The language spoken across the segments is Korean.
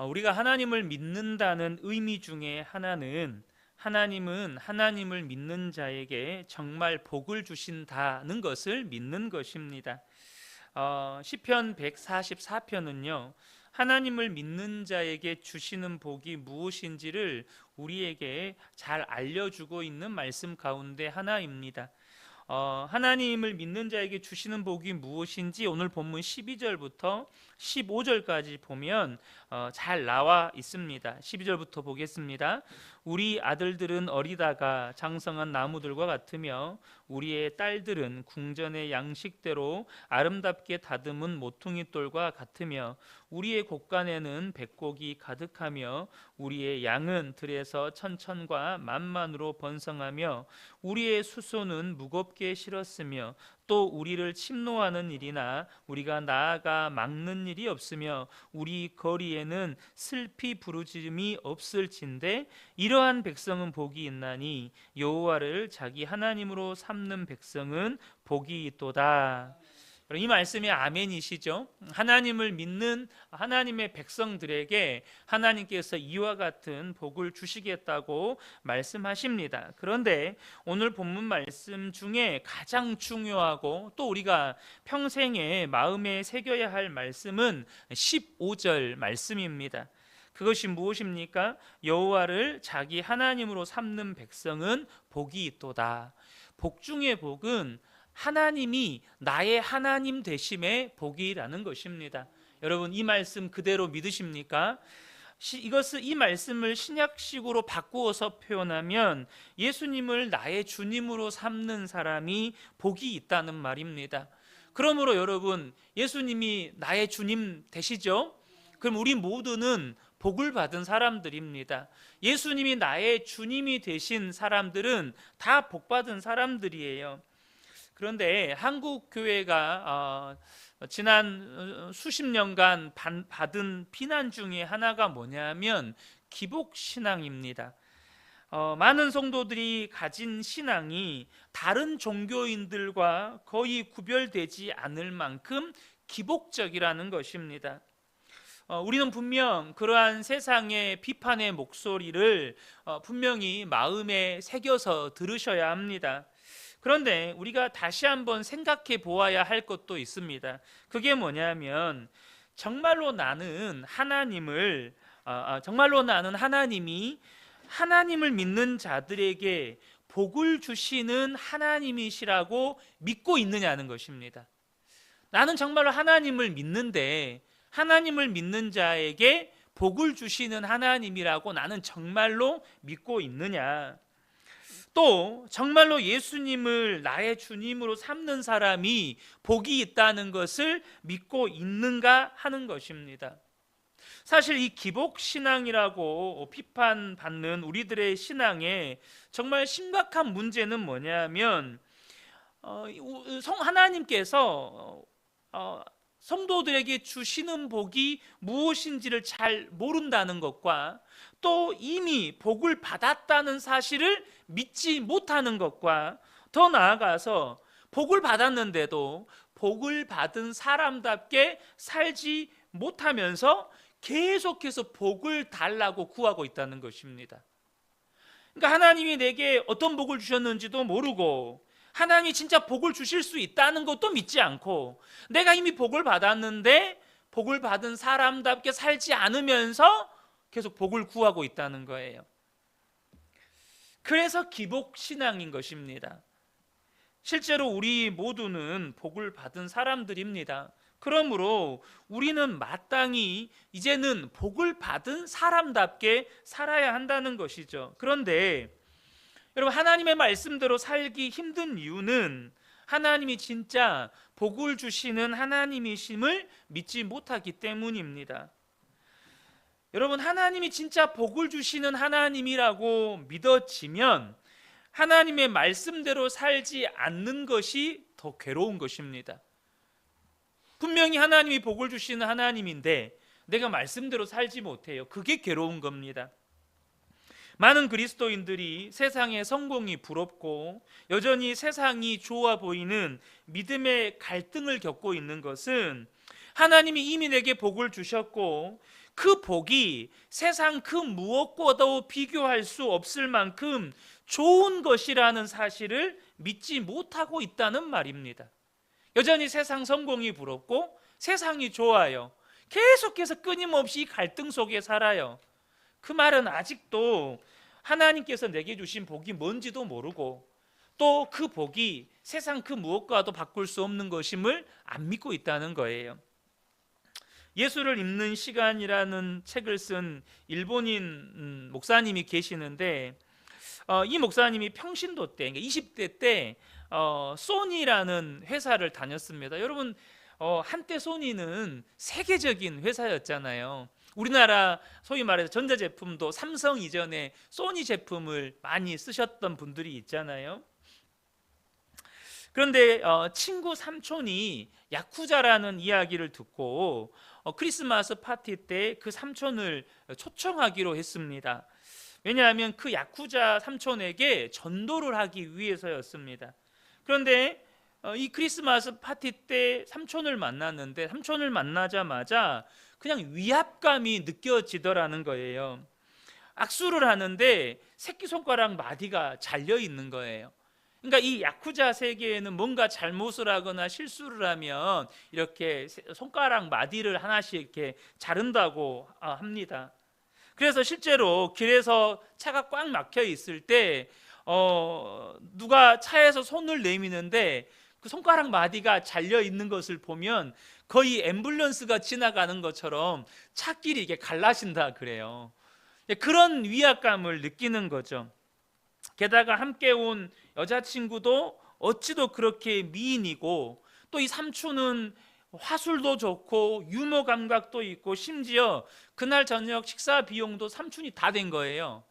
우리가 하나님을 믿는다는 의미 중에 하나는 하나님은 하나님을 믿는 자에게 정말 복을 주신다는 것을 믿는 것입니다. 시편 144편은요, 하나님을 믿는 자에게 주시는 복이 무엇인지를 우리에게 잘 알려주고 있는 말씀 가운데 하나입니다. 하나님을 믿는 자에게 주시는 복이 무엇인지 오늘 본문 12절부터 15절까지 보면 잘 나와 있습니다. 12절부터 보겠습니다. 우리 아들들은 어리다가 장성한 나무들과 같으며 우리의 딸들은 궁전의 양식대로 아름답게 다듬은 모퉁이 돌과 같으며 우리의 곳간에는 백곡이 가득하며 우리의 양은 들에서 천천과 만만으로 번성하며 우리의 수소는 무겁게 실었으며 또 우리를 침노하는 일이나 우리가 나아가 막는 일이 없으며 우리 거리에는 슬피 부르짖음이 없을진데 이러한 백성은 복이 있나니 여호와를 자기 하나님으로 삼는 백성은 복이 있도다. 이 말씀이 아멘이시죠? 하나님을 믿는 하나님의 백성들에게 하나님께서 이와 같은 복을 주시겠다고 말씀하십니다. 그런데 오늘 본문 말씀 중에 가장 중요하고 또 우리가 평생에 마음에 새겨야 할 말씀은 15절 말씀입니다. 그것이 무엇입니까? 여호와를 자기 하나님으로 삼는 백성은 복이 있도다. 복 중의 복은 하나님이 나의 하나님 되심의 복이라는 것입니다. 여러분, 이 말씀 그대로 믿으십니까? 이 말씀을 신약식으로 바꾸어서 표현하면 예수님을 나의 주님으로 삼는 사람이 복이 있다는 말입니다. 그러므로 여러분, 예수님이 나의 주님 되시죠? 그럼 우리 모두는 복을 받은 사람들입니다. 예수님이 나의 주님이 되신 사람들은 다 복 받은 사람들이에요. 그런데 한국 교회가 지난 수십 년간 받은 비난 중에 하나가 뭐냐면 기복신앙입니다. 많은 성도들이 가진 신앙이 다른 종교인들과 거의 구별되지 않을 만큼 기복적이라는 것입니다. 우리는 분명 그러한 세상의 비판의 목소리를 분명히 마음에 새겨서 들으셔야 합니다. 그런데 우리가 다시 한번 생각해 보아야 할 것도 있습니다. 그게 뭐냐면 정말로 나는 하나님이 하나님을 믿는 자들에게 복을 주시는 하나님이시라고 믿고 있느냐는 것입니다. 나는 정말로 하나님을 믿는데 하나님을 믿는 자에게 복을 주시는 하나님이라고 나는 정말로 믿고 있느냐? 또 정말로 예수님을 나의 주님으로 삼는 사람이 복이 있다는 것을 믿고 있는가 하는 것입니다. 사실 이 기복신앙이라고 비판받는 우리들의 신앙에 정말 심각한 문제는 뭐냐면 하나님께서 성도들에게 주시는 복이 무엇인지를 잘 모른다는 것과 또 이미 복을 받았다는 사실을 믿지 못하는 것과 더 나아가서 복을 받았는데도 복을 받은 사람답게 살지 못하면서 계속해서 복을 달라고 구하고 있다는 것입니다. 그러니까 하나님이 내게 어떤 복을 주셨는지도 모르고 하나님이 진짜 복을 주실 수 있다는 것도 믿지 않고 내가 이미 복을 받았는데 복을 받은 사람답게 살지 않으면서 계속 복을 구하고 있다는 거예요. 그래서 기복신앙인 것입니다. 실제로 우리 모두는 복을 받은 사람들입니다. 그러므로 우리는 마땅히 이제는 복을 받은 사람답게 살아야 한다는 것이죠. 그런데 여러분, 하나님의 말씀대로 살기 힘든 이유는 하나님이 진짜 복을 주시는 하나님이심을 믿지 못하기 때문입니다. 여러분, 하나님이 진짜 복을 주시는 하나님이라고 믿어지면 하나님의 말씀대로 살지 않는 것이 더 괴로운 것입니다. 분명히 하나님이 복을 주시는 하나님인데 내가 말씀대로 살지 못해요. 그게 괴로운 겁니다. 많은 그리스도인들이 세상의 성공이 부럽고 여전히 세상이 좋아 보이는 믿음의 갈등을 겪고 있는 것은 하나님이 이미 내게 복을 주셨고 그 복이 세상 그 무엇과도 비교할 수 없을 만큼 좋은 것이라는 사실을 믿지 못하고 있다는 말입니다. 여전히 세상 성공이 부럽고 세상이 좋아요. 계속해서 끊임없이 갈등 속에 살아요. 그 말은 아직도 하나님께서 내게 주신 복이 뭔지도 모르고 또 그 복이 세상 그 무엇과도 바꿀 수 없는 것임을 안 믿고 있다는 거예요. 예수를 읽는 시간이라는 책을 쓴 일본인 목사님이 계시는데 이 목사님이 평신도 때, 그러니까 20대 때 소니라는 회사를 다녔습니다. 여러분 한때 소니는 세계적인 회사였잖아요. 우리나라 소위 말해서 전자제품도 삼성 이전에 소니 제품을 많이 쓰셨던 분들이 있잖아요. 그런데 친구 삼촌이 야쿠자라는 이야기를 듣고 크리스마스 파티 때 그 삼촌을 초청하기로 했습니다. 왜냐하면 그 야쿠자 삼촌에게 전도를 하기 위해서였습니다. 그런데 이 크리스마스 파티 때 삼촌을 만났는데 삼촌을 만나자마자 그냥 위압감이 느껴지더라는 거예요. 악수를 하는데 새끼손가락 마디가 잘려 있는 거예요. 그러니까 이 야쿠자 세계에는 뭔가 잘못을 하거나 실수를 하면 이렇게 손가락 마디를 하나씩 이렇게 자른다고 합니다. 그래서 실제로 길에서 차가 꽉 막혀 있을 때 누가 차에서 손을 내미는데 그 손가락 마디가 잘려 있는 것을 보면 거의 앰뷸런스가 지나가는 것처럼 차끼리 이게 갈라진다 그래요. 그런 위압감을 느끼는 거죠. 게다가 함께 온 여자친구도 어찌도 그렇게 미인이고 또 이 삼촌은 화술도 좋고 유머 감각도 있고 심지어 그날 저녁 식사 비용도 삼촌이 다 된 거예요.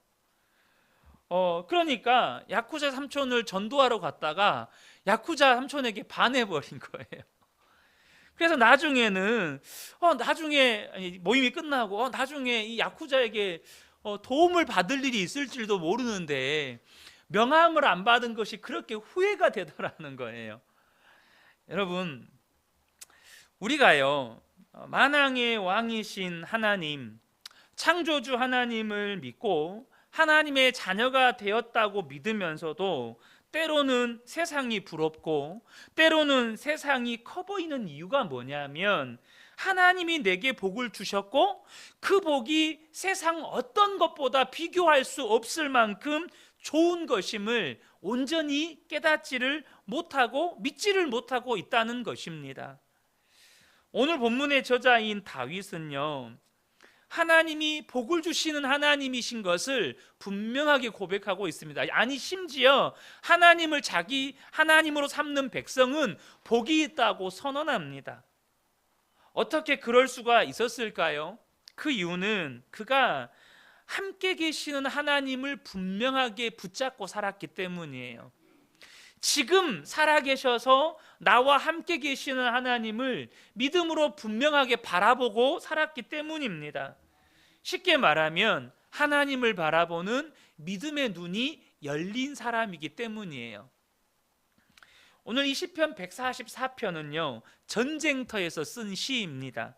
그러니까 야쿠자 삼촌을 전도하러 갔다가 야쿠자 삼촌에게 반해버린 거예요. 그래서 나중에는 나중에 모임이 끝나고 나중에 이 야쿠자에게 도움을 받을 일이 있을지도 모르는데 명함을 안 받은 것이 그렇게 후회가 되더라는 거예요. 여러분, 우리가요 만왕의 왕이신 하나님, 창조주 하나님을 믿고 하나님의 자녀가 되었다고 믿으면서도 때로는 세상이 부럽고 때로는 세상이 커 보이는 이유가 뭐냐면 하나님이 내게 복을 주셨고 그 복이 세상 어떤 것보다 비교할 수 없을 만큼 좋은 것임을 온전히 깨닫지를 못하고 믿지를 못하고 있다는 것입니다. 오늘 본문의 저자인 다윗은요 하나님이 복을 주시는 하나님이신 것을 분명하게 고백하고 있습니다. 아니 심지어 하나님을 자기 하나님으로 삼는 백성은 복이 있다고 선언합니다. 어떻게 그럴 수가 있었을까요? 그 이유는 그가 함께 계시는 하나님을 분명하게 붙잡고 살았기 때문이에요. 지금 살아계셔서 나와 함께 계시는 하나님을 믿음으로 분명하게 바라보고 살았기 때문입니다. 쉽게 말하면 하나님을 바라보는 믿음의 눈이 열린 사람이기 때문이에요. 오늘 이 시편 144편은요 전쟁터에서 쓴 시입니다.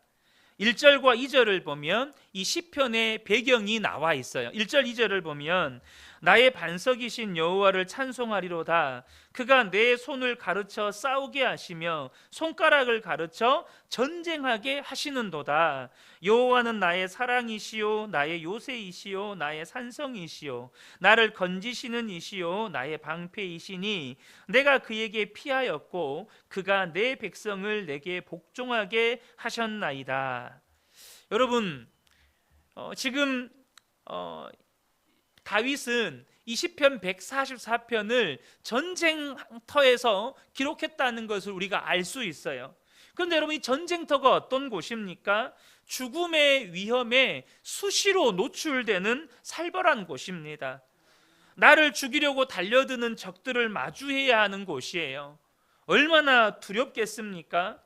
1절과 2절을 보면 이 시편의 배경이 나와 있어요. 1절 2절을 보면 나의 반석이신 여호와를 찬송하리로다. 그가 내 손을 가르쳐 싸우게 하시며 손가락을 가르쳐 전쟁하게 하시는도다. 여호와는 나의 사랑이시요 나의 요새이시요 나의 산성이시요 나를 건지시는 이시요 나의 방패이시니 내가 그에게 피하였고 그가 내 백성을 내게 복종하게 하셨나이다. 여러분 지금 다윗은 이 시편 144편을 전쟁터에서 기록했다는 것을 우리가 알 수 있어요. 그런데 여러분 이 전쟁터가 어떤 곳입니까? 죽음의 위험에 수시로 노출되는 살벌한 곳입니다. 나를 죽이려고 달려드는 적들을 마주해야 하는 곳이에요. 얼마나 두렵겠습니까?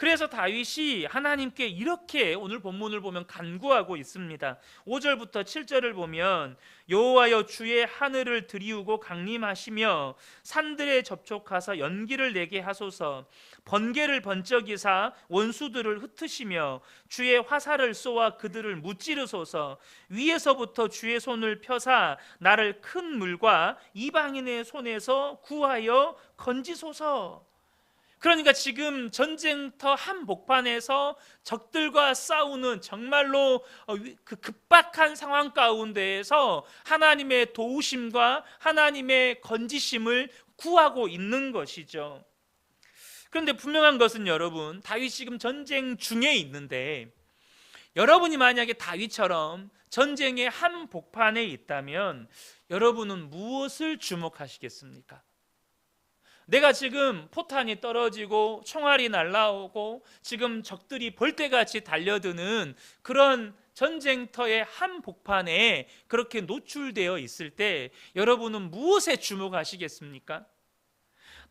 그래서 다윗이 하나님께 이렇게 오늘 본문을 보면 간구하고 있습니다. 5절부터 7절을 보면 여호와여 주의 하늘을 들이우고 강림하시며 산들에 접촉하사 연기를 내게 하소서. 번개를 번쩍이사 원수들을 흩으시며 주의 화살을 쏘아 그들을 무찌르소서. 위에서부터 주의 손을 펴사 나를 큰 물과 이방인의 손에서 구하여 건지소서. 그러니까 지금 전쟁터 한복판에서 적들과 싸우는 정말로 그 급박한 상황 가운데에서 하나님의 도우심과 하나님의 건지심을 구하고 있는 것이죠. 그런데 분명한 것은 여러분, 다윗이 지금 전쟁 중에 있는데 여러분이 만약에 다윗처럼 전쟁의 한복판에 있다면 여러분은 무엇을 주목하시겠습니까? 내가 지금 포탄이 떨어지고 총알이 날아오고 지금 적들이 벌떼같이 달려드는 그런 전쟁터의 한복판에 그렇게 노출되어 있을 때 여러분은 무엇에 주목하시겠습니까?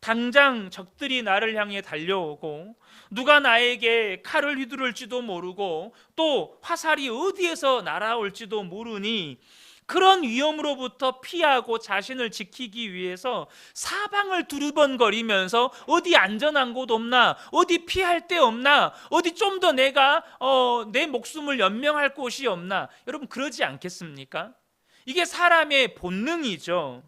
당장 적들이 나를 향해 달려오고 누가 나에게 칼을 휘두를지도 모르고 또 화살이 어디에서 날아올지도 모르니 그런 위험으로부터 피하고 자신을 지키기 위해서 사방을 두리번거리면서 어디 안전한 곳 없나, 어디 피할 데 없나, 어디 좀 더 내가 내 목숨을 연명할 곳이 없나. 여러분 그러지 않겠습니까? 이게 사람의 본능이죠.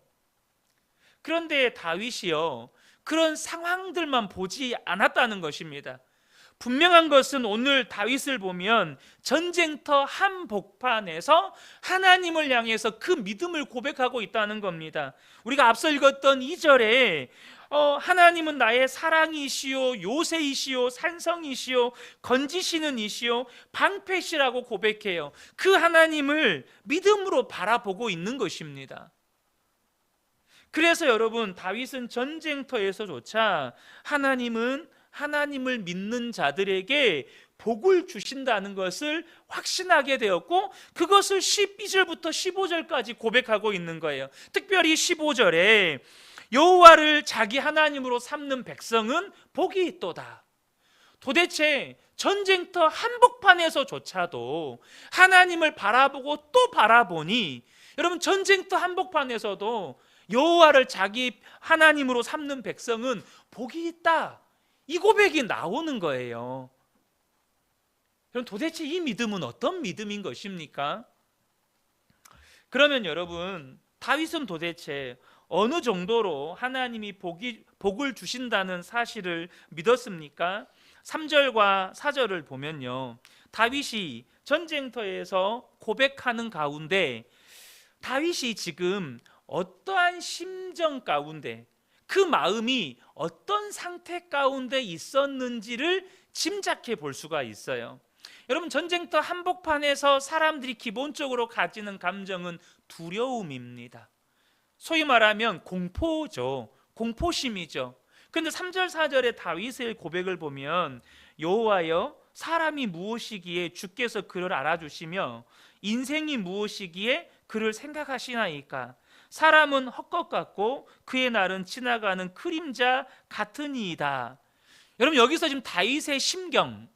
그런데 다윗이요, 그런 상황들만 보지 않았다는 것입니다. 분명한 것은 오늘 다윗을 보면 전쟁터 한복판에서 하나님을 향해서 그 믿음을 고백하고 있다는 겁니다. 우리가 앞서 읽었던 2절에 하나님은 나의 사랑이시요 요새이시요 산성이시요 건지시는 이시요 방패시라고 고백해요. 그 하나님을 믿음으로 바라보고 있는 것입니다. 그래서 여러분, 다윗은 전쟁터에서조차 하나님을 믿는 자들에게 복을 주신다는 것을 확신하게 되었고 그것을 12절부터 15절까지 고백하고 있는 거예요. 특별히 15절에 여호와를 자기 하나님으로 삼는 백성은 복이 있도다. 도대체 전쟁터 한복판에서조차도 하나님을 바라보고 또 바라보니 여러분, 전쟁터 한복판에서도 여호와를 자기 하나님으로 삼는 백성은 복이 있다, 이 고백이 나오는 거예요. 그럼 도대체 이 믿음은 어떤 믿음인 것입니까? 그러면 여러분, 다윗은 도대체 어느 정도로 하나님이 복을 주신다는 사실을 믿었습니까? 3절과 4절을 보면요, 다윗이 전쟁터에서 고백하는 가운데 다윗이 지금 어떠한 심정 가운데, 그 마음이 어떤 상태 가운데 있었는지를 짐작해 볼 수가 있어요. 여러분, 전쟁터 한복판에서 사람들이 기본적으로 가지는 감정은 두려움입니다. 소위 말하면 공포죠. 공포심이죠. 그런데 3절 4절의 다윗의 고백을 보면 여호와여 사람이 무엇이기에 주께서 그를 알아주시며 인생이 무엇이기에 그를 생각하시나이까. 사람은 헛것 같고 그의 날은 지나가는 그림자 같으니이다. 여러분, 여기서 지금 다윗의 심경,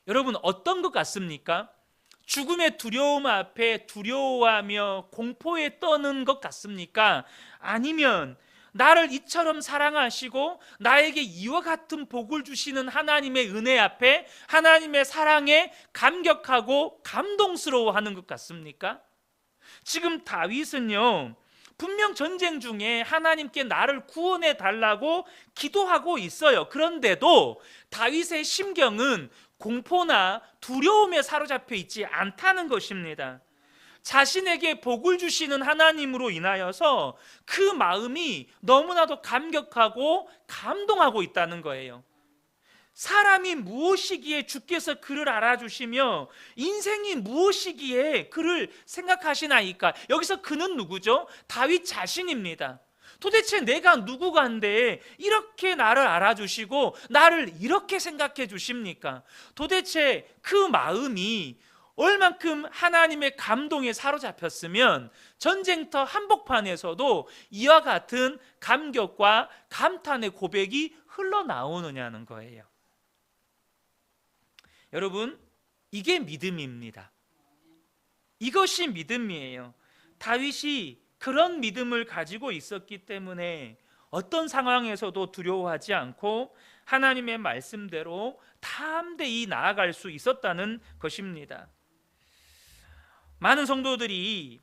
여러분 어떤 것 같습니까? 죽음의 두려움 앞에 두려워하며 공포에 떠는 것 같습니까? 아니면 나를 이처럼 사랑하시고 나에게 이와 같은 복을 주시는 하나님의 은혜 앞에 하나님의 사랑에 감격하고 감동스러워하는 것 같습니까? 지금 다윗은요, 분명 전쟁 중에 하나님께 나를 구원해 달라고 기도하고 있어요. 그런데도 다윗의 심경은 공포나 두려움에 사로잡혀 있지 않다는 것입니다. 자신에게 복을 주시는 하나님으로 인하여서 그 마음이 너무나도 감격하고 감동하고 있다는 거예요. 사람이 무엇이기에 주께서 그를 알아주시며 인생이 무엇이기에 그를 생각하시나이까. 여기서 그는 누구죠? 다윗 자신입니다. 도대체 내가 누구간데 이렇게 나를 알아주시고 나를 이렇게 생각해 주십니까? 도대체 그 마음이 얼만큼 하나님의 감동에 사로잡혔으면 전쟁터 한복판에서도 이와 같은 감격과 감탄의 고백이 흘러나오느냐는 거예요. 여러분, 이게 믿음입니다. 이것이 믿음이에요. 다윗이 그런 믿음을 가지고 있었기 때문에 어떤 상황에서도 두려워하지 않고 하나님의 말씀대로 담대히 나아갈 수 있었다는 것입니다. 많은 성도들이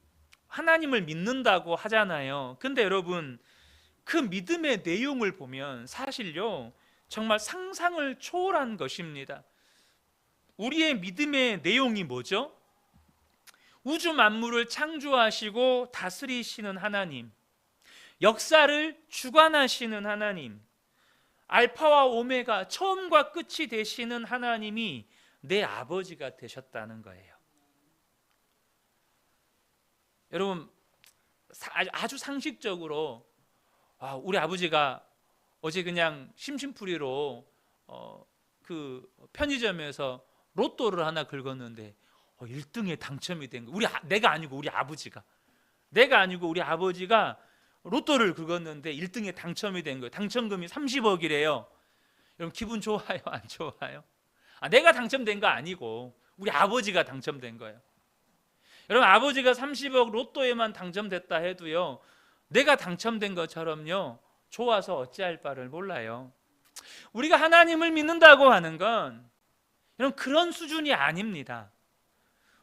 하나님을 믿는다고 하잖아요. 근데 여러분, 그 믿음의 내용을 보면 사실요, 정말 상상을 초월한 것입니다. 우리의 믿음의 내용이 뭐죠? 우주 만물을 창조하시고 다스리시는 하나님, 역사를 주관하시는 하나님, 알파와 오메가 처음과 끝이 되시는 하나님이 내 아버지가 되셨다는 거예요. 여러분, 아주 상식적으로 우리 아버지가 어제 그냥 심심풀이로 그 편의점에서 로또를 하나 긁었는데 1등에 당첨이 된 거예요. 내가 아니고 우리 아버지가 로또를 긁었는데 1등에 당첨이 된 거예요. 당첨금이 30억이래요. 여러분, 기분 좋아요? 안 좋아요? 내가 당첨된 거 아니고 우리 아버지가 당첨된 거예요. 여러분, 아버지가 30억 로또에만 당첨됐다 해도요, 내가 당첨된 것처럼요, 좋아서 어찌할 바를 몰라요. 우리가 하나님을 믿는다고 하는 건 여러분, 그런 수준이 아닙니다.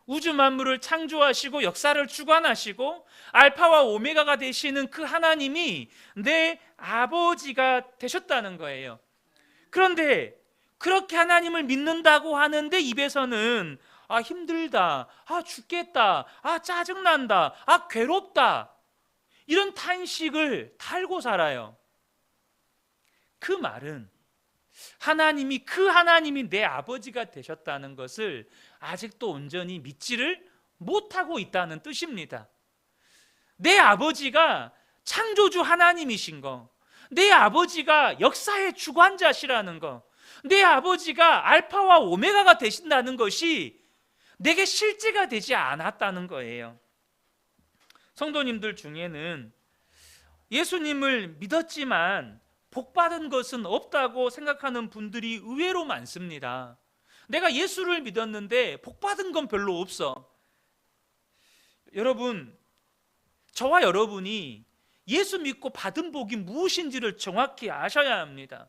우주 만물을 창조하시고 역사를 주관하시고 알파와 오메가가 되시는 그 하나님이 내 아버지가 되셨다는 거예요. 그런데 그렇게 하나님을 믿는다고 하는데 입에서는 힘들다, 죽겠다, 짜증난다, 괴롭다, 이런 탄식을 달고 살아요. 그 말은 그 하나님이 내 아버지가 되셨다는 것을 아직도 온전히 믿지를 못하고 있다는 뜻입니다. 내 아버지가 창조주 하나님이신 거, 내 아버지가 역사의 주관자시라는 거, 내 아버지가 알파와 오메가가 되신다는 것이 내게 실제가 되지 않았다는 거예요. 성도님들 중에는 예수님을 믿었지만 복받은 것은 없다고 생각하는 분들이 의외로 많습니다. 내가 예수를 믿었는데 복받은 건 별로 없어. 여러분, 저와 여러분이 예수 믿고 받은 복이 무엇인지를 정확히 아셔야 합니다.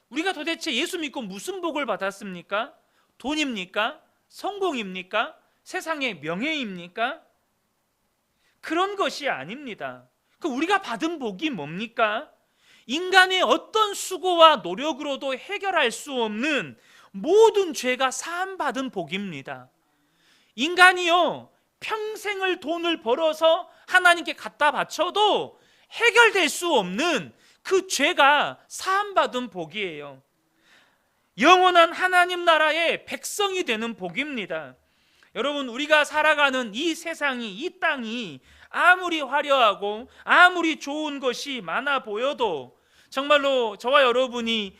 우리가 도대체 예수 믿고 무슨 복을 받았습니까? 돈입니까? 성공입니까? 세상의 명예입니까? 그런 것이 아닙니다. 우리가 받은 복이 뭡니까? 인간의 어떤 수고와 노력으로도 해결할 수 없는 모든 죄가 사함받은 복입니다. 인간이요, 평생을 돈을 벌어서 하나님께 갖다 바쳐도 해결될 수 없는 그 죄가 사함받은 복이에요. 영원한 하나님 나라의 백성이 되는 복입니다. 여러분, 우리가 살아가는 이 세상이, 이 땅이 아무리 화려하고 아무리 좋은 것이 많아 보여도 정말로 저와 여러분이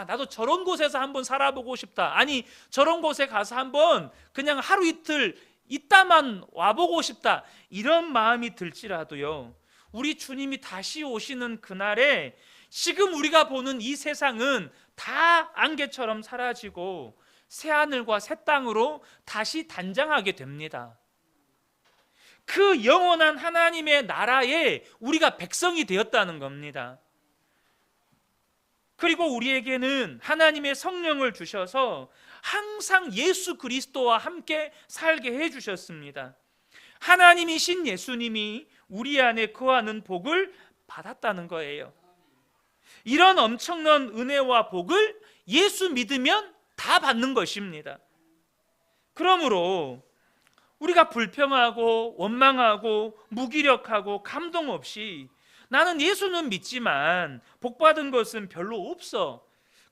나도 저런 곳에서 한번 살아보고 싶다, 아니 저런 곳에 가서 한번 그냥 하루 이틀 있다만 와보고 싶다, 이런 마음이 들지라도요, 우리 주님이 다시 오시는 그날에 지금 우리가 보는 이 세상은 다 안개처럼 사라지고 새하늘과 새 땅으로 다시 단장하게 됩니다. 그 영원한 하나님의 나라에 우리가 백성이 되었다는 겁니다. 그리고 우리에게는 하나님의 성령을 주셔서 항상 예수 그리스도와 함께 살게 해주셨습니다. 하나님이신 예수님이 우리 안에 거하는 복을 받았다는 거예요. 이런 엄청난 은혜와 복을 예수 믿으면 다 받는 것입니다. 그러므로 우리가 불평하고 원망하고 무기력하고 감동 없이 나는 예수는 믿지만 복 받은 것은 별로 없어,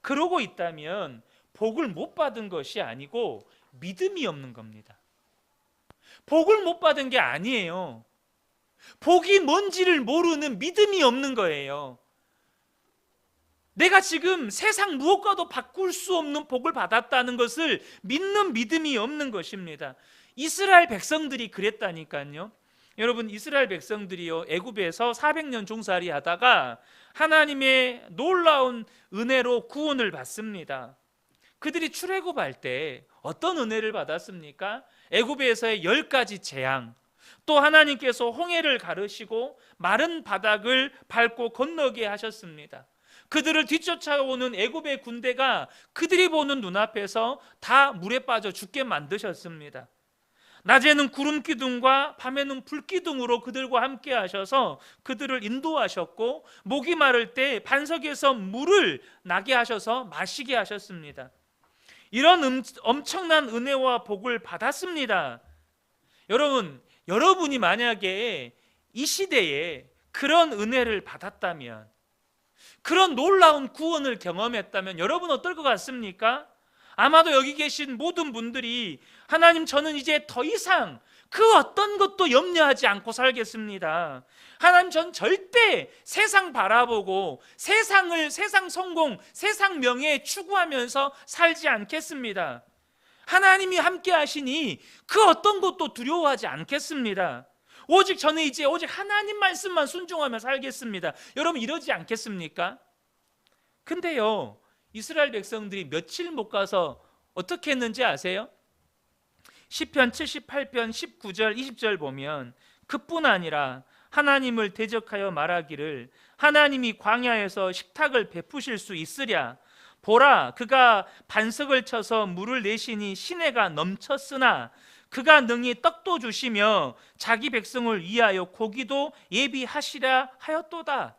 그러고 있다면 복을 못 받은 것이 아니고 믿음이 없는 겁니다. 복을 못 받은 게 아니에요. 복이 뭔지를 모르는 믿음이 없는 거예요. 내가 지금 세상 무엇과도 바꿀 수 없는 복을 받았다는 것을 믿는 믿음이 없는 것입니다. 이스라엘 백성들이 그랬다니까요. 여러분, 이스라엘 백성들이요, 애굽에서 400년 종살이 하다가 하나님의 놀라운 은혜로 구원을 받습니다. 그들이 출애굽할 때 어떤 은혜를 받았습니까? 애굽에서의 10가지 재앙, 또 하나님께서 홍해를 가르시고 마른 바닥을 밟고 건너게 하셨습니다. 그들을 뒤쫓아오는 애굽의 군대가 그들이 보는 눈앞에서 다 물에 빠져 죽게 만드셨습니다. 낮에는 구름 기둥과 밤에는 불 기둥으로 그들과 함께 하셔서 그들을 인도하셨고, 목이 마를 때 반석에서 물을 나게 하셔서 마시게 하셨습니다. 이런 엄청난 은혜와 복을 받았습니다. 여러분이 만약에 이 시대에 그런 은혜를 받았다면, 그런 놀라운 구원을 경험했다면 여러분 어떨 것 같습니까? 아마도 여기 계신 모든 분들이 하나님, 저는 이제 더 이상 그 어떤 것도 염려하지 않고 살겠습니다. 하나님, 전 절대 세상 바라보고 세상 성공, 세상 명예 추구하면서 살지 않겠습니다. 하나님이 함께 하시니 그 어떤 것도 두려워하지 않겠습니다. 저는 이제 오직 하나님 말씀만 순종하며 살겠습니다. 여러분 이러지 않겠습니까? 근데요, 이스라엘 백성들이 며칠 못 가서 어떻게 했는지 아세요? 시편 78편 19절 20절 보면 그뿐 아니라 하나님을 대적하여 말하기를, 하나님이 광야에서 식탁을 베푸실 수 있으랴. 보라, 그가 반석을 쳐서 물을 내시니 시내가 넘쳤으나 그가 능히 떡도 주시며 자기 백성을 위하여 고기도 예비하시라 하였도다.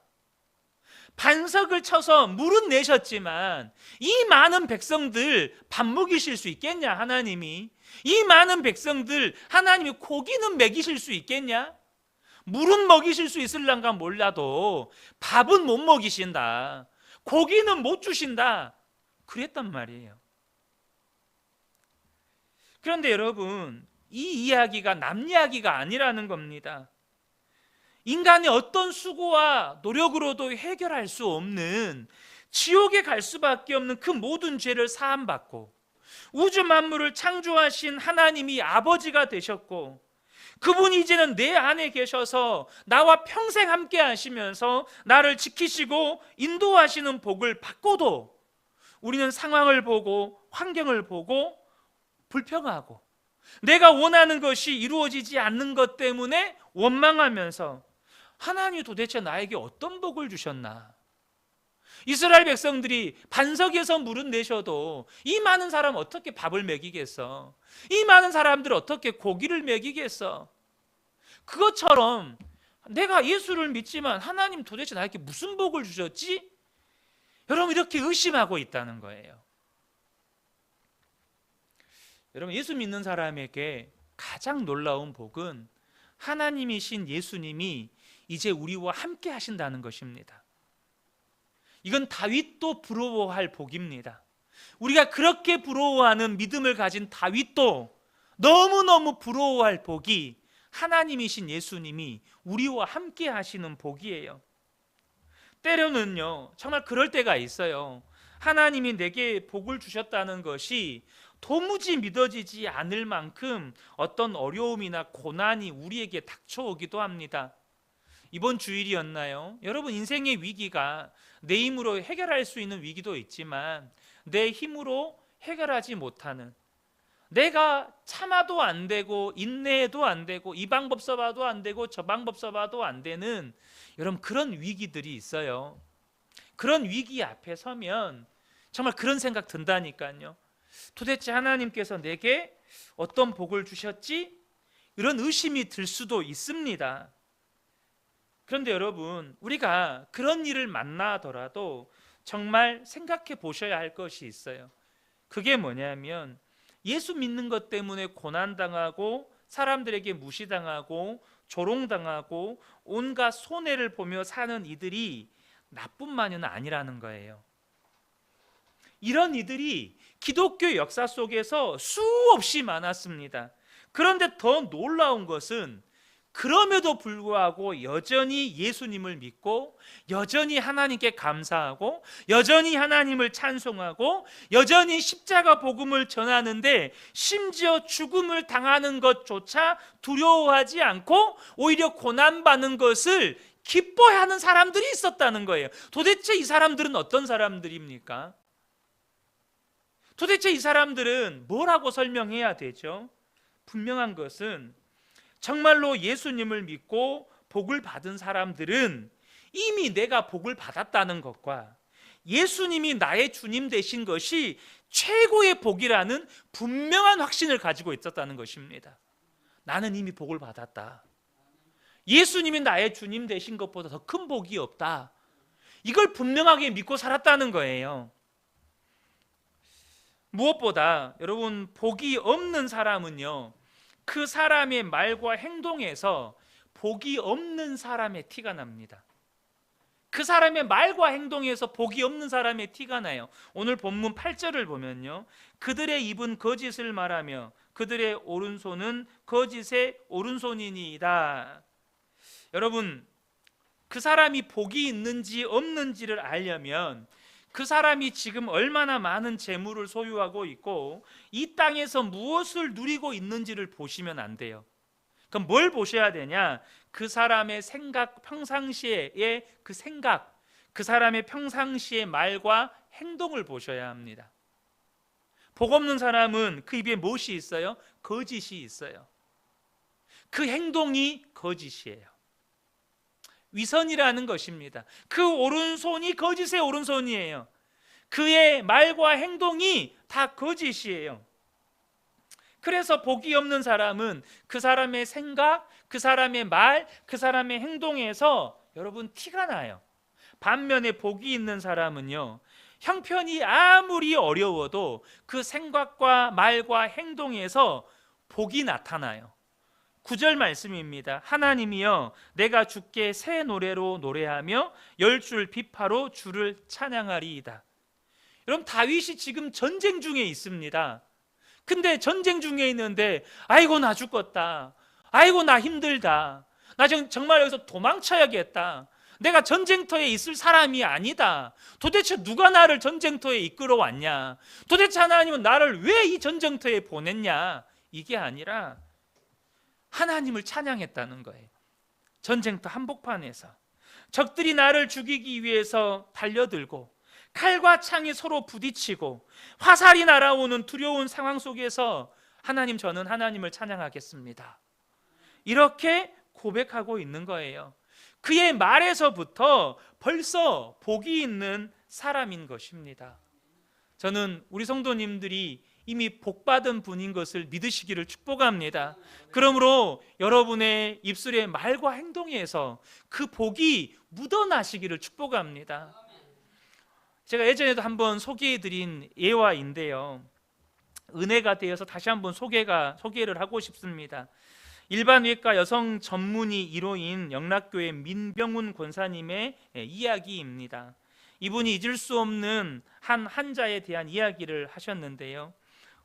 반석을 쳐서 물은 내셨지만 이 많은 백성들 밥 먹이실 수 있겠냐? 하나님이 이 많은 백성들 하나님이 고기는 먹이실 수 있겠냐? 물은 먹이실 수 있을란가 몰라도 밥은 못 먹이신다, 고기는 못 주신다, 그랬단 말이에요. 그런데 여러분, 이 이야기가 남 이야기가 아니라는 겁니다. 인간의 어떤 수고와 노력으로도 해결할 수 없는, 지옥에 갈 수밖에 없는 그 모든 죄를 사함받고 우주 만물을 창조하신 하나님이 아버지가 되셨고, 그분이 이제는 내 안에 계셔서 나와 평생 함께 하시면서 나를 지키시고 인도하시는 복을 받고도 우리는 상황을 보고 환경을 보고 불평하고 내가 원하는 것이 이루어지지 않는 것 때문에 원망하면서 하나님이 도대체 나에게 어떤 복을 주셨나? 이스라엘 백성들이 반석에서 물은 내셔도 이 많은 사람 어떻게 밥을 먹이겠어? 이 많은 사람들 어떻게 고기를 먹이겠어? 그것처럼 내가 예수를 믿지만 하나님 도대체 나에게 무슨 복을 주셨지? 여러분 이렇게 의심하고 있다는 거예요. 여러분, 예수 믿는 사람에게 가장 놀라운 복은 하나님이신 예수님이 이제 우리와 함께 하신다는 것입니다. 이건 다윗도 부러워할 복입니다. 우리가 그렇게 부러워하는 믿음을 가진 다윗도 너무너무 부러워할 복이 하나님이신 예수님이 우리와 함께 하시는 복이에요. 때로는요, 정말 그럴 때가 있어요. 하나님이 내게 복을 주셨다는 것이 도무지 믿어지지 않을 만큼 어떤 어려움이나 고난이 우리에게 닥쳐오기도 합니다. 이번 주일이었나요? 여러분, 인생의 위기가 내 힘으로 해결할 수 있는 위기도 있지만 내 힘으로 해결하지 못하는, 내가 참아도 안 되고 인내해도 안 되고 이 방법 써봐도 안 되고 저 방법 써봐도 안 되는 여러분 그런 위기들이 있어요. 그런 위기 앞에 서면 정말 그런 생각 든다니까요. 도대체 하나님께서 내게 어떤 복을 주셨지? 이런 의심이 들 수도 있습니다. 그런데 여러분, 우리가 그런 일을 만나더라도 정말 생각해 보셔야 할 것이 있어요. 그게 뭐냐면 예수 믿는 것 때문에 고난당하고 사람들에게 무시당하고 조롱당하고 온갖 손해를 보며 사는 이들이 나뿐만은 아니라는 거예요. 이런 이들이 기독교 역사 속에서 수없이 많았습니다. 그런데 더 놀라운 것은 그럼에도 불구하고 여전히 예수님을 믿고 여전히 하나님께 감사하고 여전히 하나님을 찬송하고 여전히 십자가 복음을 전하는데 심지어 죽음을 당하는 것조차 두려워하지 않고 오히려 고난받는 것을 기뻐하는 사람들이 있었다는 거예요. 도대체 이 사람들은 어떤 사람들입니까? 도대체 이 사람들은 뭐라고 설명해야 되죠? 분명한 것은 정말로 예수님을 믿고 복을 받은 사람들은 이미 내가 복을 받았다는 것과 예수님이 나의 주님 되신 것이 최고의 복이라는 분명한 확신을 가지고 있었다는 것입니다. 나는 이미 복을 받았다. 예수님이 나의 주님 되신 것보다 더 큰 복이 없다. 이걸 분명하게 믿고 살았다는 거예요. 무엇보다 여러분, 복이 없는 사람은요, 그 사람의 말과 행동에서 복이 없는 사람의 티가 납니다. 그 사람의 말과 행동에서 복이 없는 사람의 티가 나요. 오늘 본문 8절을 보면요, 그들의 입은 거짓을 말하며 그들의 오른손은 거짓의 오른손이니이다. 여러분, 그 사람이 복이 있는지 없는지를 알려면 그 사람이 지금 얼마나 많은 재물을 소유하고 있고 이 땅에서 무엇을 누리고 있는지를 보시면 안 돼요. 그럼 뭘 보셔야 되냐? 그 사람의 생각, 평상시의 그 생각, 그 사람의 평상시의 말과 행동을 보셔야 합니다. 복 없는 사람은 그 입에 무엇이 있어요? 거짓이 있어요. 그 행동이 거짓이에요. 위선이라는 것입니다. 그 오른손이 거짓의 오른손이에요. 그의 말과 행동이 다 거짓이에요. 그래서 복이 없는 사람은 그 사람의 생각, 그 사람의 말, 그 사람의 행동에서 여러분 티가 나요. 반면에 복이 있는 사람은요, 형편이 아무리 어려워도 그 생각과 말과 행동에서 복이 나타나요. 9절 말씀입니다. 하나님이여, 내가 주께 새 노래로 노래하며 10줄 비파로 주를 찬양하리이다. 여러분, 다윗이 지금 전쟁 중에 있습니다. 근데 전쟁 중에 있는데 아이고 나 죽겠다, 아이고 나 힘들다, 나 정말 여기서 도망쳐야겠다, 내가 전쟁터에 있을 사람이 아니다, 도대체 누가 나를 전쟁터에 이끌어 왔냐, 도대체 하나님은 나를 왜 이 전쟁터에 보냈냐, 이게 아니라 하나님을 찬양했다는 거예요. 전쟁터 한복판에서 적들이 나를 죽이기 위해서 달려들고 칼과 창이 서로 부딪히고 화살이 날아오는 두려운 상황 속에서 하나님, 저는 하나님을 찬양하겠습니다, 이렇게 고백하고 있는 거예요. 그의 말에서부터 벌써 복이 있는 사람인 것입니다. 저는 우리 성도님들이 이미 복받은 분인 것을 믿으시기를 축복합니다. 그러므로 여러분의 입술의 말과 행동에서 그 복이 묻어나시기를 축복합니다. 제가 예전에도 한번 소개해드린 예화인데요, 은혜가 되어서 다시 한번 소개를 하고 싶습니다. 일반외과 여성 전문의 1호인 영락교회 민병훈 권사님의 이야기입니다. 이분이 잊을 수 없는 한 환자에 대한 이야기를 하셨는데요,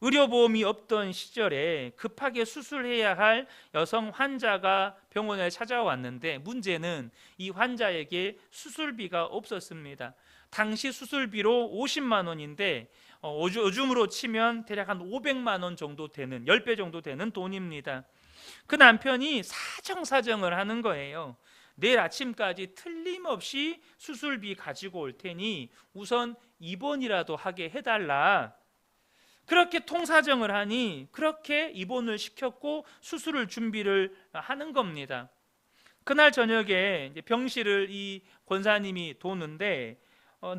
의료보험이 없던 시절에 급하게 수술해야 할 여성 환자가 병원에 찾아왔는데 문제는 이 환자에게 수술비가 없었습니다. 당시 수술비로 50만 원인데 요즘으로 치면 대략 한 500만 원 정도 되는, 10배 정도 되는 돈입니다. 그 남편이 사정을 하는 거예요. 내일 아침까지 틀림없이 수술비 가지고 올 테니 우선 입원이라도 하게 해달라. 그렇게 통사정을 하니 그렇게 입원을 시켰고 수술을 준비를 하는 겁니다. 그날 저녁에 이제 병실을 이 권사님이 도는데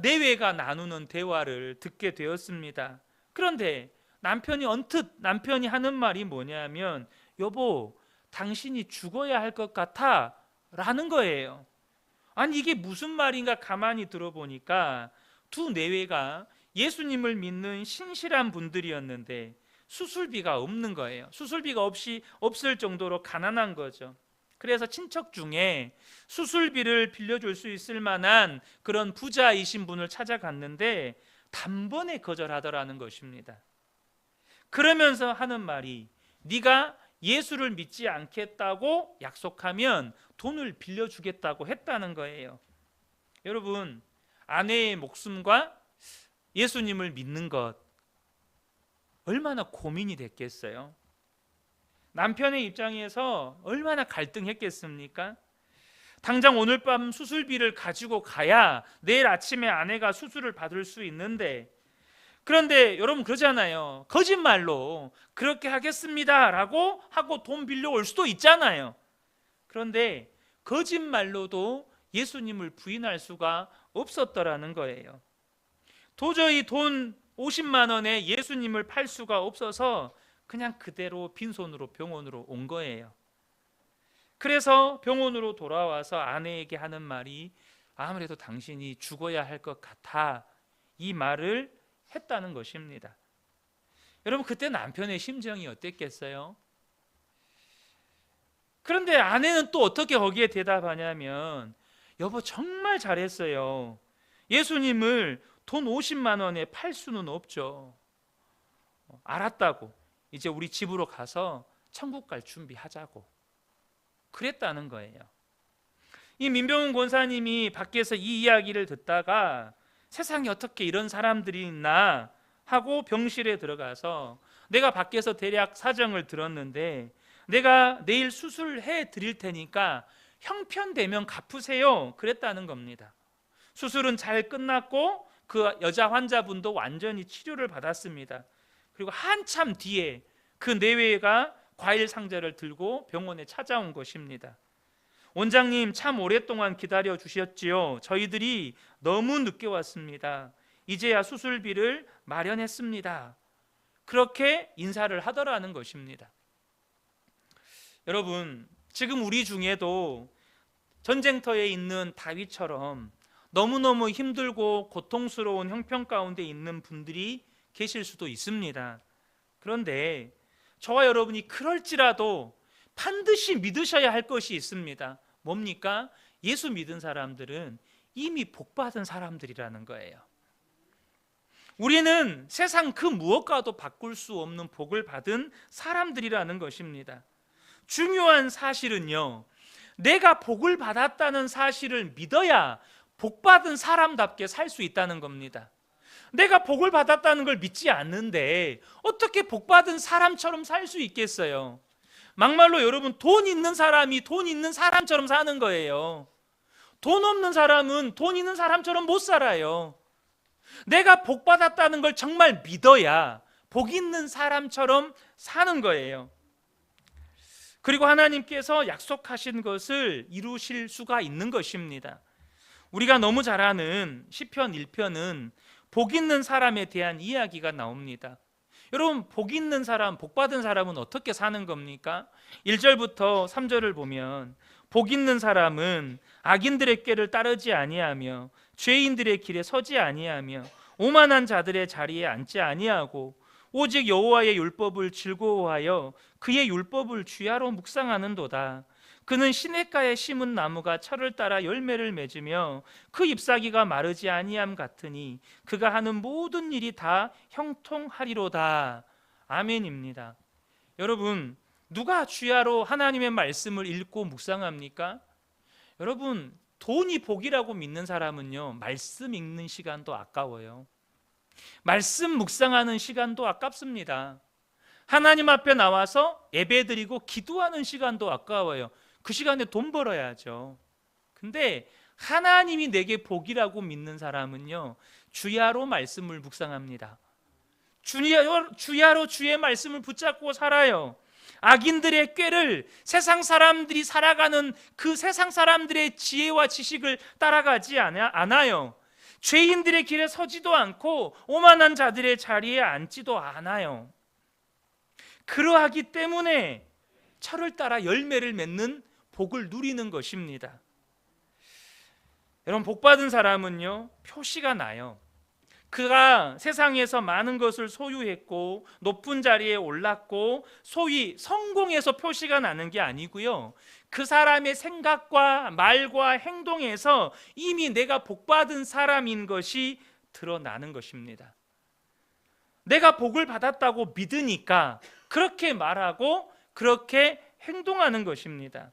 내외가 나누는 대화를 듣게 되었습니다. 그런데 남편이 하는 말이 뭐냐면, 여보, 당신이 죽어야 할 것 같아 라는 거예요. 아니, 이게 무슨 말인가 가만히 들어보니까 두 내외가 예수님을 믿는 신실한 분들이었는데 수술비가 없는 거예요. 수술비가 없을 정도로 가난한 거죠. 그래서 친척 중에 수술비를 빌려줄 수 있을 만한 그런 부자이신 분을 찾아갔는데 단번에 거절하더라는 것입니다. 그러면서 하는 말이, 네가 예수를 믿지 않겠다고 약속하면 돈을 빌려주겠다고 했다는 거예요. 여러분, 아내의 목숨과 예수님을 믿는 것 얼마나 고민이 됐겠어요? 남편의 입장에서 얼마나 갈등했겠습니까? 당장 오늘 밤 수술비를 가지고 가야 내일 아침에 아내가 수술을 받을 수 있는데 그런데 여러분 그러잖아요. 거짓말로 그렇게 하겠습니다라고 하고 돈 빌려올 수도 있잖아요. 그런데 거짓말로도 예수님을 부인할 수가 없었더라는 거예요. 도저히 돈 50만 원에 예수님을 팔 수가 없어서 그냥 그대로 빈손으로 병원으로 온 거예요. 그래서 병원으로 돌아와서 아내에게 하는 말이 아무래도 당신이 죽어야 할 것 같아, 이 말을 했다는 것입니다. 여러분 그때 남편의 심정이 어땠겠어요? 그런데 아내는 또 어떻게 거기에 대답하냐면, 여보 정말 잘했어요. 예수님을 돈 50만 원에 팔 수는 없죠. 알았다고. 이제 우리 집으로 가서 천국 갈 준비하자고. 그랬다는 거예요. 이 민병훈 권사님이 밖에서 이 이야기를 듣다가 세상에 어떻게 이런 사람들이 있나 하고 병실에 들어가서 내가 밖에서 대략 사정을 들었는데 내가 내일 수술해 드릴 테니까 형편되면 갚으세요, 그랬다는 겁니다. 수술은 잘 끝났고 그 여자 환자분도 완전히 치료를 받았습니다. 그리고 한참 뒤에 그 내외가 과일 상자를 들고 병원에 찾아온 것입니다. 원장님 참 오랫동안 기다려 주셨지요. 저희들이 너무 늦게 왔습니다. 이제야 수술비를 마련했습니다. 그렇게 인사를 하더라는 것입니다. 여러분 지금 우리 중에도 전쟁터에 있는 다윗처럼 너무너무 힘들고 고통스러운 형편 가운데 있는 분들이 계실 수도 있습니다. 그런데 저와 여러분이 그럴지라도 반드시 믿으셔야 할 것이 있습니다. 뭡니까? 예수 믿은 사람들은 이미 복받은 사람들이라는 거예요. 우리는 세상 그 무엇과도 바꿀 수 없는 복을 받은 사람들이라는 것입니다. 중요한 사실은요, 내가 복을 받았다는 사실을 믿어야 복받은 사람답게 살 수 있다는 겁니다. 내가 복을 받았다는 걸 믿지 않는데 어떻게 복받은 사람처럼 살 수 있겠어요? 막말로 여러분 돈 있는 사람이 돈 있는 사람처럼 사는 거예요. 돈 없는 사람은 돈 있는 사람처럼 못 살아요. 내가 복 받았다는 걸 정말 믿어야 복 있는 사람처럼 사는 거예요. 그리고 하나님께서 약속하신 것을 이루실 수가 있는 것입니다. 우리가 너무 잘 아는 시편 1편은 복 있는 사람에 대한 이야기가 나옵니다. 여러분 복 있는 사람, 복 받은 사람은 어떻게 사는 겁니까? 1절부터 3절을 보면 복 있는 사람은 악인들의 꾀를 따르지 아니하며 죄인들의 길에 서지 아니하며 오만한 자들의 자리에 앉지 아니하고 오직 여호와의 율법을 즐거워하여 그의 율법을 주야로 묵상하는도다. 그는 시냇가에 심은 나무가 철을 따라 열매를 맺으며 그 잎사귀가 마르지 아니함 같으니 그가 하는 모든 일이 다 형통하리로다. 아멘입니다. 여러분 누가 주야로 하나님의 말씀을 읽고 묵상합니까? 여러분 돈이 복이라고 믿는 사람은요, 말씀 읽는 시간도 아까워요. 말씀 묵상하는 시간도 아깝습니다. 하나님 앞에 나와서 예배드리고 기도하는 시간도 아까워요. 그 시간에 돈 벌어야죠. 근데 하나님이 내게 복이라고 믿는 사람은요, 주야로 말씀을 묵상합니다. 주야로 주의 말씀을 붙잡고 살아요. 악인들의 꾀를, 세상 사람들이 살아가는 그 세상 사람들의 지혜와 지식을 따라가지 않아요. 죄인들의 길에 서지도 않고 오만한 자들의 자리에 앉지도 않아요. 그러하기 때문에 철을 따라 열매를 맺는 복을 누리는 것입니다. 여러분 복받은 사람은요, 표시가 나요. 그가 세상에서 많은 것을 소유했고 높은 자리에 올랐고 소위 성공해서 표시가 나는 게 아니고요, 그 사람의 생각과 말과 행동에서 이미 내가 복받은 사람인 것이 드러나는 것입니다. 내가 복을 받았다고 믿으니까 그렇게 말하고 그렇게 행동하는 것입니다.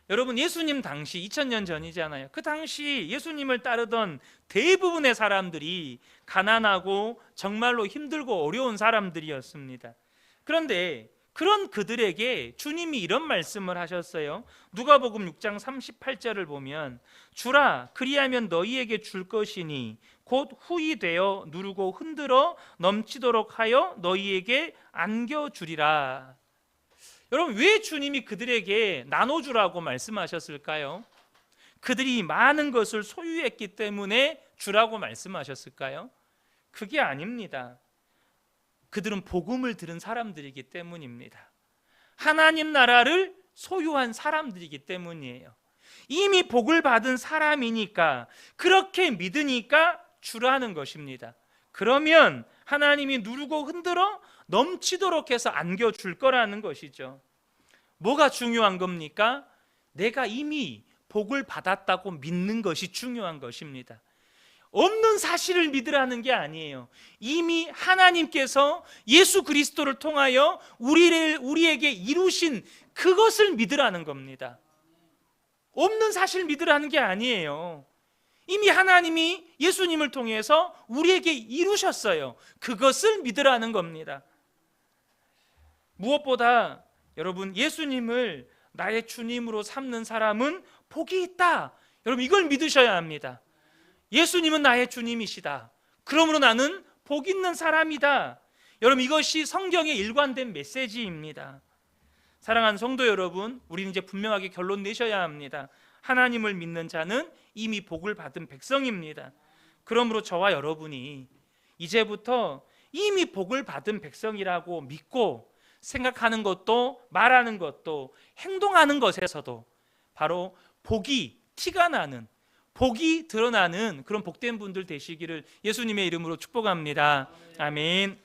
여러분 예수님 당시 2000년 전이잖아요. 그 당시 예수님을 따르던 대부분의 사람들이 가난하고 정말로 힘들고 어려운 사람들이었습니다. 그런데 그런 그들에게 주님이 이런 말씀을 하셨어요. 누가복음 6장 38절을 보면 주라 그리하면 너희에게 줄 것이니 곧 후히 되어 누르고 흔들어 넘치도록 하여 너희에게 안겨주리라. 여러분, 왜 주님이 그들에게 나눠주라고 말씀하셨을까요? 그들이 많은 것을 소유했기 때문에 주라고 말씀하셨을까요? 그게 아닙니다. 그들은 복음을 들은 사람들이기 때문입니다. 하나님 나라를 소유한 사람들이기 때문이에요. 이미 복을 받은 사람이니까, 그렇게 믿으니까 주라는 것입니다. 그러면 하나님이 누르고 흔들어 넘치도록 해서 안겨줄 거라는 것이죠. 뭐가 중요한 겁니까? 내가 이미 복을 받았다고 믿는 것이 중요한 것입니다. 없는 사실을 믿으라는 게 아니에요. 이미 하나님께서 예수 그리스도를 통하여 우리에게 이루신 그것을 믿으라는 겁니다. 없는 사실 믿으라는 게 아니에요. 이미 하나님이 예수님을 통해서 우리에게 이루셨어요. 그것을 믿으라는 겁니다. 무엇보다 여러분, 예수님을 나의 주님으로 삼는 사람은 복이 있다. 여러분, 이걸 믿으셔야 합니다. 예수님은 나의 주님이시다. 그러므로 나는 복 있는 사람이다. 여러분, 이것이 성경의 일관된 메시지입니다. 사랑하는 성도 여러분, 우리는 이제 분명하게 결론 내셔야 합니다. 하나님을 믿는 자는 이미 복을 받은 백성입니다. 그러므로 저와 여러분이 이제부터 이미 복을 받은 백성이라고 믿고 생각하는 것도, 말하는 것도, 행동하는 것에서도 바로 복이 티가 나는, 복이 드러나는 그런 복된 분들 되시기를 예수님의 이름으로 축복합니다. 아멘.